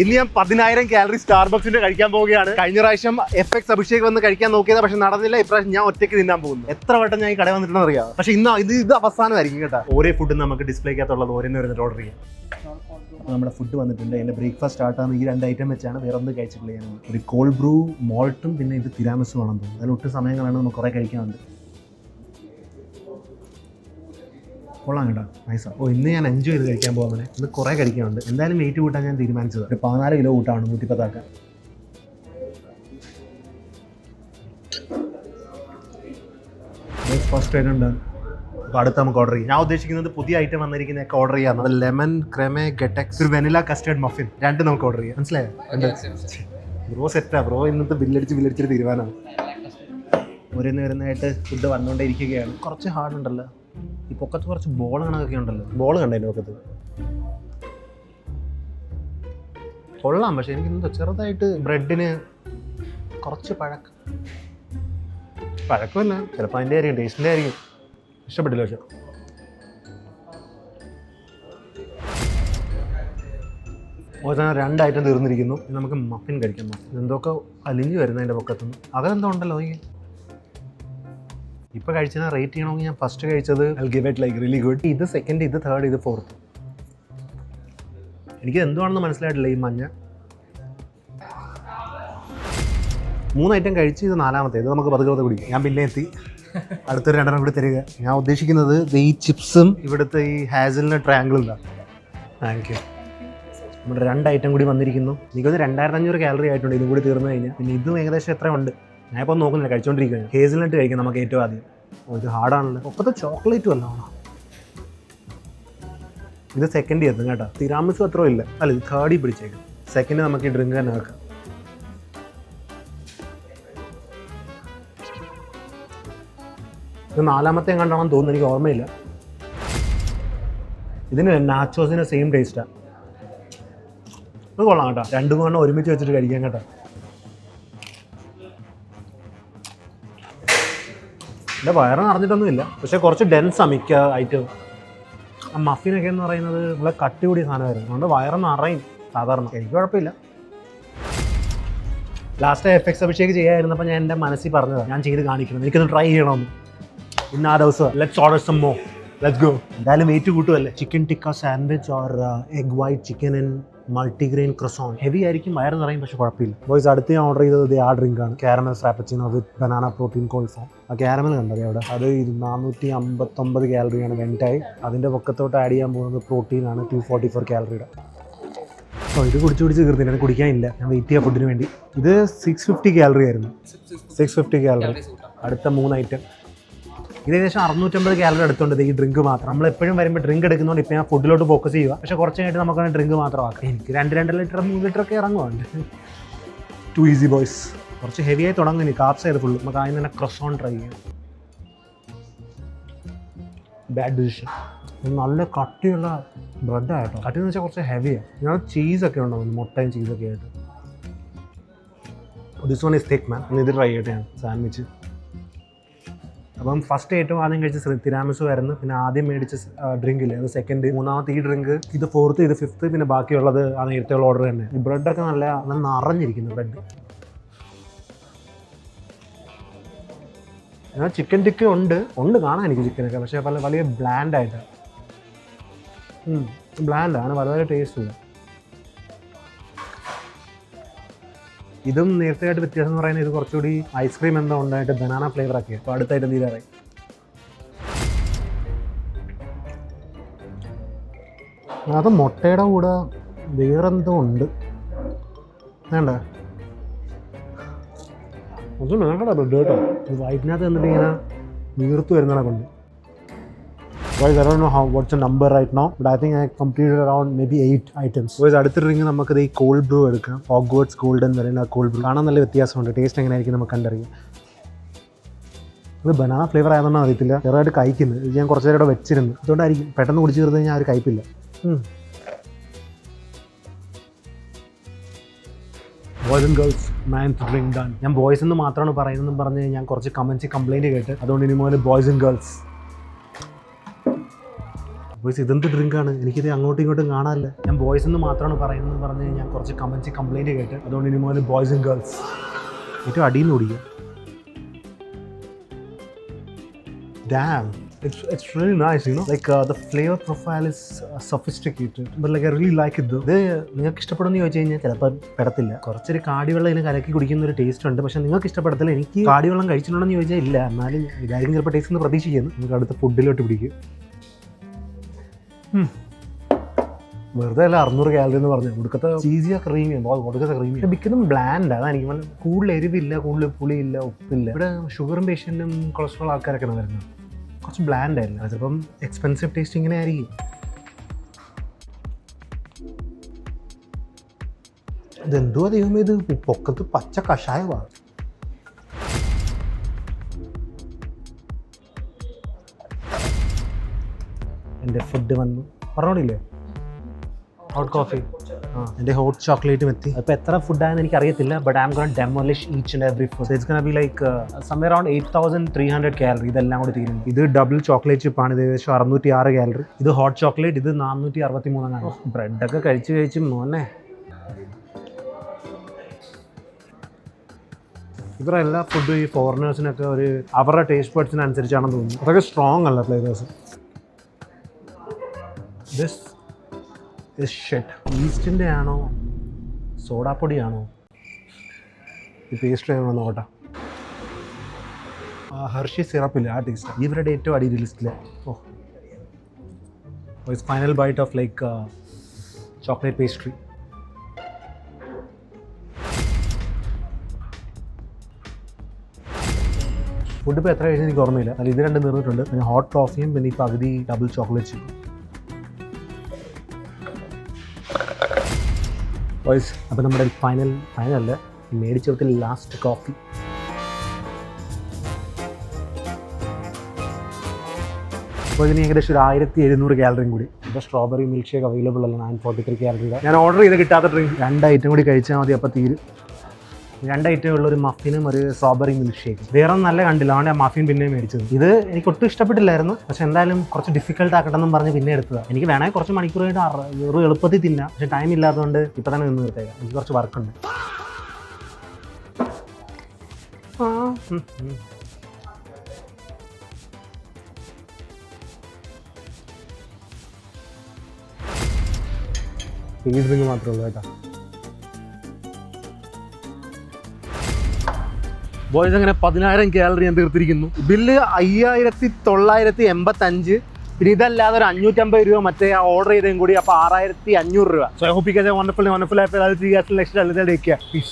ഇന്ന് ഞാൻ 10,000 കാലറി സ്റ്റാർബക്സിന്റെ കഴിക്കാൻ പോവുകയാണ്. കഴിഞ്ഞ പ്രാവശ്യം FX അഭിഷേക് വന്ന് കഴിക്കാൻ നോക്കിയത്, പക്ഷെ നടന്നില്ല. ഇപ്രാവശ്യം ഞാൻ ഒറ്റയ്ക്ക് തിന്നാൻ പോകുന്നു. എത്ര വട്ടം ഞാൻ ഈ കട വന്നിട്ടുണ്ടെന്ന് അറിയാം. പക്ഷെ ഇന്ന് ഇത് അവസാനമായിരിക്കും കേട്ടോ. ഓരോ ഫുഡും നമുക്ക് ഡിസ്പ്ലേക്കകത്തുള്ളത് ഓരോന്ന് വരുന്നിട്ട് ഓർഡർ ചെയ്യാം. നമ്മുടെ ഫുഡ് വന്നിട്ടുണ്ട്. എൻ്റെ ബ്രേക്ക്ഫാസ്റ്റ് സ്റ്റാർട്ടാണ്. ഈ 2 ഐറ്റം വെച്ചാണ്, വേറെ ഒന്നും കഴിച്ചിട്ടില്ല ഞാൻ. ഒരു കോൾഡ് ബ്രൂ മോൾട്ടും പിന്നെ ഇത് തിരാമിസും ആണെന്ന് തോന്നുന്നു. അതിൽ ഒട്ടും സമയങ്ങളാണ് നമുക്ക് കുറേ കഴിക്കാനുണ്ട്. കൊള്ളാം കേട്ടോ, നൈസാ. ഇന്ന് ഞാൻ എൻജോയ് ചെയ്ത് കഴിക്കാൻ പോകുന്നത്. ഇന്ന് കുറേ കഴിക്കാനുണ്ട്. എന്തായാലും വെയിറ്റ് കൂട്ടാൻ ഞാൻ തീരുമാനിച്ചത്. ഒരു 14 കിലോ കൂട്ടാണ് 110 ആക്കാൻ. ഫസ്റ്റ് ഐറ്റം ഉണ്ട്. അപ്പോൾ അടുത്ത് നമുക്ക് ഓർഡർ ചെയ്യാം. ഞാൻ ഉദ്ദേശിക്കുന്നത് പുതിയ ഐറ്റം വന്നിരിക്കുന്നതൊക്കെ ഓർഡർ ചെയ്യാം. ലെമൺ ക്രെമെ ഗെറ്റക്സ് ഒരു വെനില കസ്റ്റേർഡ് മഫിൻ 2 നമുക്ക് ഓർഡർ ചെയ്യാം. മനസ്സിലായോ? ബ്രോ സെറ്റാ. ബ്രോ ഇന്നത്തെ ബില്ലടിച്ചിട്ട് തീരുമാനമാണ്. വരുന്നതായിട്ട് ഫുഡ് വന്നുകൊണ്ടേ ഇരിക്കുകയാണ്. കുറച്ച് ഹാർഡ് ഉണ്ടല്ലോ ഈ പൊക്കത്ത്. കുറച്ച് ബോൾ കണക്കൊക്കെ ഉണ്ടല്ലോ. ബോൾ കണ്ടോ എൻ്റെ പൊക്കത്ത്? കൊള്ളാം. പക്ഷെ എനിക്ക് ചെറുതായിട്ട് ബ്രെഡിന് കുറച്ച് പഴക്കമല്ല, ചിലപ്പോൾ അതിൻ്റെ ആയിരിക്കും, ടേസ്റ്റിൻ്റെ ആയിരിക്കും. ഇഷ്ടപ്പെട്ടില്ല. പക്ഷെ ഓരോ 2 ഐറ്റം തീർന്നിരിക്കുന്നു. നമുക്ക് മഫിൻ കഴിക്കാം. എന്തൊക്കെ അലിഞ്ഞ് വരുന്നത് അതിൻ്റെ പൊക്കത്തുനിന്ന്. അതെന്തോ ഉണ്ടല്ലോ. ഇപ്പോൾ കഴിച്ചാൽ റേറ്റ് ചെയ്യണമെങ്കിൽ ഞാൻ ഫസ്റ്റ് കഴിച്ചത് I give it like really good. ഇത് സെക്കൻഡ്, ഇത് തേർഡ്, ഇത് ഫോർത്ത്. എനിക്ക് എന്തുവാണെന്ന് മനസ്സിലായിട്ടില്ല ഈ മഞ്ഞ. 3 ഐറ്റം കഴിച്ച് ഇത് 4ാമത്തെ. ഇത് നമുക്ക് പതുക്കെ കുടിക്കും. ഞാൻ പിന്നെ എത്തി. അടുത്തൊരു 2 കൂടി തരിക. ഞാൻ ഉദ്ദേശിക്കുന്നത് ഈ ചിപ്സും ഇവിടുത്തെ ഈ ഹാസലിനട്ട് ട്രയാങ്കിളും ഇല്ല. Thank you. നമ്മുടെ 2 ഐറ്റം കൂടി വന്നിരിക്കുന്നു. എനിക്കൊന്ന് 2500 കാലറി ആയിട്ടുണ്ട്. ഇതും കൂടി തീർന്നു കഴിഞ്ഞാൽ. പിന്നെ ഇതും ഏകദേശം എത്ര ഉണ്ട് ഞാനിപ്പോൾ നോക്കുന്നില്ല, കഴിച്ചുകൊണ്ടിരിക്കുകയാണ്. ഹേസൽനട്ട് കഴിക്കാം നമുക്ക് ഏറ്റവും ആദ്യം. ഇത് ഹാർഡാണല്ലോ. ഒപ്പത്തെ ചോക്ലേറ്റും അല്ല. ഇത് സെക്കൻഡ് എത്തും കേട്ടോ. തിരാമിസും അത്രയും ഇല്ല. അല്ല, ഇത് തേർഡിൽ പിടിച്ചേക്കും. സെക്കൻഡ് നമുക്ക് ഈ ഡ്രിങ്ക് തന്നെ വെക്കാം. ഇത് 4ാമത്തെ കണ്ടാണെന്ന് തോന്നുന്നു, എനിക്ക് ഓർമ്മയില്ല. ഇതിന് നാച്ചോസിന് സെയിം ടേസ്റ്റാണ്. ഇത് കൊള്ളാം കേട്ടോ. 2 ഒരുമിച്ച് വെച്ചിട്ട് കഴിക്കാം കേട്ടോ. എൻ്റെ വയറ് നിറഞ്ഞിട്ടൊന്നുമില്ല, പക്ഷേ കുറച്ച് ഡെൻസാണ് മിക്ക ഐറ്റം. ആ മഫിനൊക്കെ എന്ന് പറയുന്നത് നമ്മളെ കട്ടി കൂടിയ സാധനമായിരുന്നു. അതുകൊണ്ട് വയറ് നിറയും സാധാരണ. എനിക്ക് കുഴപ്പമില്ല. ലാസ്റ്റ് FX അഭിഷേക് ചെയ്യാതിരുന്നപ്പോൾ ഞാൻ എൻ്റെ മനസ്സിൽ പറഞ്ഞതാണ്, ഞാൻ ചെയ്ത് കാണിക്കണം, എനിക്കൊന്ന് ട്രൈ ചെയ്യണമെന്ന്. ഇന്ന് ആ ദിവസം let's order some more, let's go. എന്തായാലും വെയിറ്റ് കൂട്ടുമല്ലേ. Chicken tikka sandwich or egg white chicken and multigrain croissant. Heavy ആയിരിക്കും, വയറ് നിറയും, പക്ഷെ കുഴപ്പമില്ല. ബോയ്സ്, അടുത്ത് ഞാൻ ഓർഡർ ചെയ്തത് ആ ഡ്രിങ്കാണ്. Caramel frappuccino with banana protein cold foam. ആ കാരമൽ കണ്ടത് അവിടെ. അത് 459 കാലറിയാണ് വെൻറ്റായി. അതിൻ്റെ പൊക്കത്തോട്ട് ആഡ് ചെയ്യാൻ പോകുന്നത് പ്രോട്ടീനാണ് 244 കാലറിയുടെ. ഇത് കുടിച്ച് തീർത്തില്ല, കുടിക്കാനില്ല. ഞാൻ വെയിറ്റ് ചെയ്യാം ഫുഡിന് വേണ്ടി. ഇത് 650 കാലറി ആയിരുന്നു. 650 കാലറി. അടുത്ത 3 ഐറ്റം. ഇത് ഏകദേശം 650 കാലറി എടുത്തുകൊണ്ട് ഈ ഡ്രിങ്ക് മാത്രം. നമ്മൾ എപ്പോഴും വരുമ്പോൾ ഡ്രിങ്ക് എടുക്കുന്നതുകൊണ്ട് ഇപ്പോൾ ഞാൻ ഫുഡിലോട്ട് ഫോക്കസ് ചെയ്യുക. പക്ഷേ കുറച്ച് കഴിഞ്ഞിട്ട് നമുക്ക് ഡ്രിങ്ക് മാത്രമാക്കാം. എനിക്ക് 2 ലിറ്റർ 3 ലിറ്ററൊക്കെ ഇറങ്ങുന്നുണ്ട്. Too easy boys. കുറച്ച് ഹെവി ആയി തുടങ്ങുന്നു. കാപ്സ് ചെയ്ത് ഫുള്ള്. നമുക്ക് ആദ്യം തന്നെ ക്രോസോൺ ട്രൈ ചെയ്യാം. Bad decision. നല്ല കട്ടിയുള്ള ബ്രെഡായിട്ടോ. കട്ടിയെന്ന് വെച്ചാൽ കുറച്ച് ഹെവിയാണ്. ഞാൻ ചീസൊക്കെ ഉണ്ടാകുന്നു, മുട്ടയും ചീസൊക്കെ ആയിട്ട്. ദിസ് വൺ ഈസ് തിക്ക് മാൻ. ഇത് ട്രൈ ചെയ്യട്ടെ ഞാൻ. സാൻഡ്വിച്ച്. അപ്പം ഫസ്റ്റ് ഏറ്റവും ആദ്യം കഴിച്ച തിരാമിസു ആയിരുന്നു. പിന്നെ ആദ്യം മേടിച്ച ഡ്രിങ്ക് ഇല്ലേ, അത് സെക്കൻഡ്. 3ാമത്തെ ഈ ഡ്രിങ്ക്. ഇത് 4th, ഇത് 5th. പിന്നെ ബാക്കിയുള്ളത് ആ നേരത്തെയുള്ള ഓർഡർ തന്നെ. ഈ ബ്രെഡൊക്കെ നല്ല നിറഞ്ഞിരിക്കുന്നു ബ്രെഡ്. എന്നാൽ ചിക്കൻ ടിക്ക ഉണ്ട് കാണാൻ എനിക്ക് ചിക്കനൊക്കെ. പക്ഷേ വലിയ ബ്ലാൻഡായിട്ടാണ്. ബ്ലാൻഡാണ്, വളരെ ടേസ്റ്റ് ഇല്ല. ഇതും നേരത്തെയായിട്ട് വ്യത്യാസം എന്ന് പറയുന്നത് ഇത് കുറച്ചുകൂടി ഐസ്ക്രീം എന്തോ ഉണ്ടായിട്ട് ബനാന ഫ്ലേവറൊക്കെ. അപ്പോൾ അടുത്തായിട്ട് തീരാറായി. അത് മുട്ടയുടെ കൂടെ വേറെന്തോ ഉണ്ട്. വേണ്ട, ഒന്നും വേണ്ട ബ്രെഡ് കേട്ടോ. വൈറ്റിനകത്ത് എന്നിട്ട് ഇങ്ങനെ വീർത്ത് വരുന്നതാണ് കൊണ്ട്. Guys, I don't know what's the number right now, but I think I completed around maybe 8 items. Guys, അടുത്ത ഡ്രിങ്ക് നമുക്ക് ഈ കോൾഡ് ബ്രൂ എടുക്കാം. ഹോഗ്വാർട്സ് ഗോൾഡൻ പറയുന്ന കോൾഡ് ബ്രൂ. കാണാൻ നല്ല വ്യത്യാസമുണ്ട്. ടേസ്റ്റ് എങ്ങനെയായിരിക്കും നമുക്ക് കണ്ടറിയാം. ഇത് ബനാന ഫ്ലേവർ ആയതൊന്നും അറിയത്തില്ല. ചെറുതായിട്ട് കഴിക്കുന്നത്. ഇത് ഞാൻ കുറച്ച് നേരം ഇവിടെ വെച്ചിരുന്നു. അതുകൊണ്ടായിരിക്കും പെട്ടെന്ന് കുടിച്ച് തീർത്ത് കഴിഞ്ഞാൽ ഒരു കയ്പില്ല. Boys and girls, man's drink done. ഞാൻ ബോയ്സ് എന്ന് മാത്രമാണ് പറയുന്നതെന്ന് പറഞ്ഞ് ഞാൻ കുറച്ച് കമൻറ്റ് കംപ്ലയിൻറ്റ് കേട്ട്. അതുകൊണ്ട് ഇനി മുതൽ ബോയ്സ് ആൻഡ് ഗേൾസ്. ബോയ്സ് ഇതെന്ത് ഡ്രിങ്കാണ്, എനിക്കിത് അങ്ങോട്ടും ഇങ്ങോട്ടും കാണാനില്ല. ഞാൻ ബോയ്സ് എന്ന് മാത്രമാണ് പറയുന്നത് പറഞ്ഞു കഴിഞ്ഞാൽ കുറച്ച് കമൻസ് കംപ്ലൈൻറ്റ് കേട്ട്, അതുകൊണ്ട് ഇനി മുതൽ ബോയ്സ് ആൻഡ് ഗേൾസ് ഏറ്റവും അടിയിൽ നിന്ന് ഓടിക്കുക. Damn, it's really nice, you know. Like the flavor profile is sophisticated, but like I really like it though. ഇത് നിങ്ങൾക്ക് ഇഷ്ടപ്പെടുമെന്ന് ചോദിച്ചു കഴിഞ്ഞാൽ ചിലപ്പോൾ പെടത്തില്ല. കുറച്ചൊരു കാടിവെള്ളം ഇതിന് കലക്കി കുടിക്കുന്ന ഒരു ടേസ്റ്റ് ഉണ്ട്, പക്ഷെ നിങ്ങൾക്ക് ഇഷ്ടപ്പെടത്തില്ല. എനിക്ക് കാടിവെള്ളം കഴിച്ചിട്ടുണ്ടെന്ന് ചോദിച്ചാൽ ഇല്ല, എന്നാലും ഇതായിരിക്കും ചിലപ്പോൾ ടേസ്റ്റ് എന്ന് പ്രതീക്ഷിക്കുന്നു. നമുക്ക് അടുത്ത ഫുഡിലോട്ട് പിടിക്കും. വെറുതെ അല്ല 600 കാലറി എന്ന് പറഞ്ഞു. ഒടുക്കത്തെ ചീസിയ ക്രീമിയാണ്, ഒടുക്കത്തെ ക്രീമി മിക്കതും ബ്ലാൻഡ്. അതാണ് എനിക്ക് കൂടുതൽ എരിവില്ല, കൂടുതൽ പുളിയില്ല, ഉപ്പില്ല. ഇവിടെ ഷുഗറും പേഷ്യൻറ്റും കൊളസ്ട്രോൾ ആൾക്കാരൊക്കെയാണ് വരുന്നത്. കുറച്ച് ബ്ലാൻഡ് ആയിരുന്നു. ചിലപ്പം എക്സ്പെൻസീവ് ടേസ്റ്റ് ഇങ്ങനെ ആയിരിക്കും. ഇതെന്തുവാ ദൈവമേ, ഇത് പൊക്കത്ത് പച്ച കഷായമാണ്. എൻ്റെ ഫുഡ് വന്നു പറഞ്ഞോടില്ലേ, ഹോട്ട് കോഫി. എൻ്റെ ഹോട്ട് ചോക്ലേറ്റും എത്തി. അപ്പോൾ എത്ര ഫുഡായെന്ന് എനിക്ക് അറിയത്തില്ല, but I am gonna demolish each and every food. It's gonna be like somewhere around 8300 calorie. ഇതെല്ലാം കൂടി തീരുന്നു. ഇത് ഡബിൾ ചോക്ലേറ്റ് ചിപ്പാണ്, ഇത് ഏകദേശം 606 കാലറി. ഇത് ഹോട്ട് ചോക്ലേറ്റ്, ഇത് 463. ബ്രെഡൊക്കെ കഴിച്ച് മോനെ. ഇവരുടെ എല്ലാ ഫുഡും ഈ ഫോറിനേഴ്സിനൊക്കെ ഒരു അവരുടെ ടേസ്റ്റ് ബഡ്സിനനുസരിച്ചാണെന്ന് തോന്നുന്നു. അതൊക്കെ സ്ട്രോങ് അല്ല ഫ്ലേവേഴ്സ്. ഈസ്റ്റിൻ്റെ ആണോ സോഡാപ്പൊടിയാണോ ഈ പേസ്ട്രി ആണോ നോക്കട്ടെ. ഹെർഷി സിറപ്പില്ല, ആ ടേസ്റ്റ്. ഇവരുടെ ഏറ്റവും അടിയിൽ ലിസ്റ്റിൽ. Final bite of like chocolate pastry. Food ഇപ്പോൾ എത്ര കഴിച്ചാൽ എനിക്ക് ഓർമ്മയില്ല, അല്ല ഇത് രണ്ടും തീർന്നിട്ടുണ്ട്. പിന്നെ ഹോട്ട് കോഫിയും പിന്നെ ഈ പകുതി ഡബിൾ ചോക്ലേറ്റ് ചിപ്പും. ബോയ്സ്, അപ്പോൾ നമ്മുടെ ഫൈനലല്ല മേടിച്ചെടുത്തിൽ ലാസ്റ്റ് കോഫി. അപ്പോൾ ഇതിന് ഏകദേശം ഒരു 1700 കാലറിയും കൂടി. ഇപ്പോൾ സ്ട്രോബെറി മിൽക്ക് ഷേക്ക് അവൈലബിൾ അല്ല, 943 കാലറിയുടെ. ഞാൻ ഓർഡർ ചെയ്ത് കിട്ടാത്ത ഡ്രിങ്ക് 2 ഐറ്റം കൂടി കഴിച്ചാൽ മതി, അപ്പോൾ തീരും. 2 ഐറ്റം ഉള്ള ഒരു മഫിനും ഒരു സ്ട്രോബെറി മിൽക്ക് ഷേക്കും. വേറെ നല്ല കണ്ടില്ല, അതുകൊണ്ട് ആ മഫിൻ പിന്നെ മേടിച്ചത്. ഇത് എനിക്ക് ഒട്ടും ഇഷ്ടപ്പെട്ടില്ലായിരുന്നു, പക്ഷെ എന്തായാലും കുറച്ച് ഡിഫിക്കൽട്ട് ആക്കട്ടെന്നും പറഞ്ഞ് പിന്നെ എടുത്തതാണ്. എനിക്ക് വേണമെങ്കിൽ കുറച്ച് മണിക്കൂറായിട്ട് ഒരു എളുപ്പത്തിൽ തിന്നാം, പക്ഷെ ടൈം ഇല്ലാത്തതുകൊണ്ട് ഇപ്പം തന്നെ നിന്ന് നിർത്തേക്കാം. എനിക്ക് കുറച്ച് വർക്കുണ്ട്. ഈ ഡ്രിങ്ക് മാത്രമേ ഉള്ളൂ കേട്ടോ. ബോയ്സ് അങ്ങനെ 10,000 കാലറി ഞാൻ തീർത്തിരിക്കുന്നു. ബില്ല് 5985. പിന്നെ ഇതല്ലാതെ ഒരു 550 രൂപ മറ്റേ ഓർഡർ ചെയ്തതും കൂടി, അപ്പോൾ 6500 രൂപ. So I hope you guys have wonderful ആയിട്ട്. I'll see you guys next time. Take care. Peace.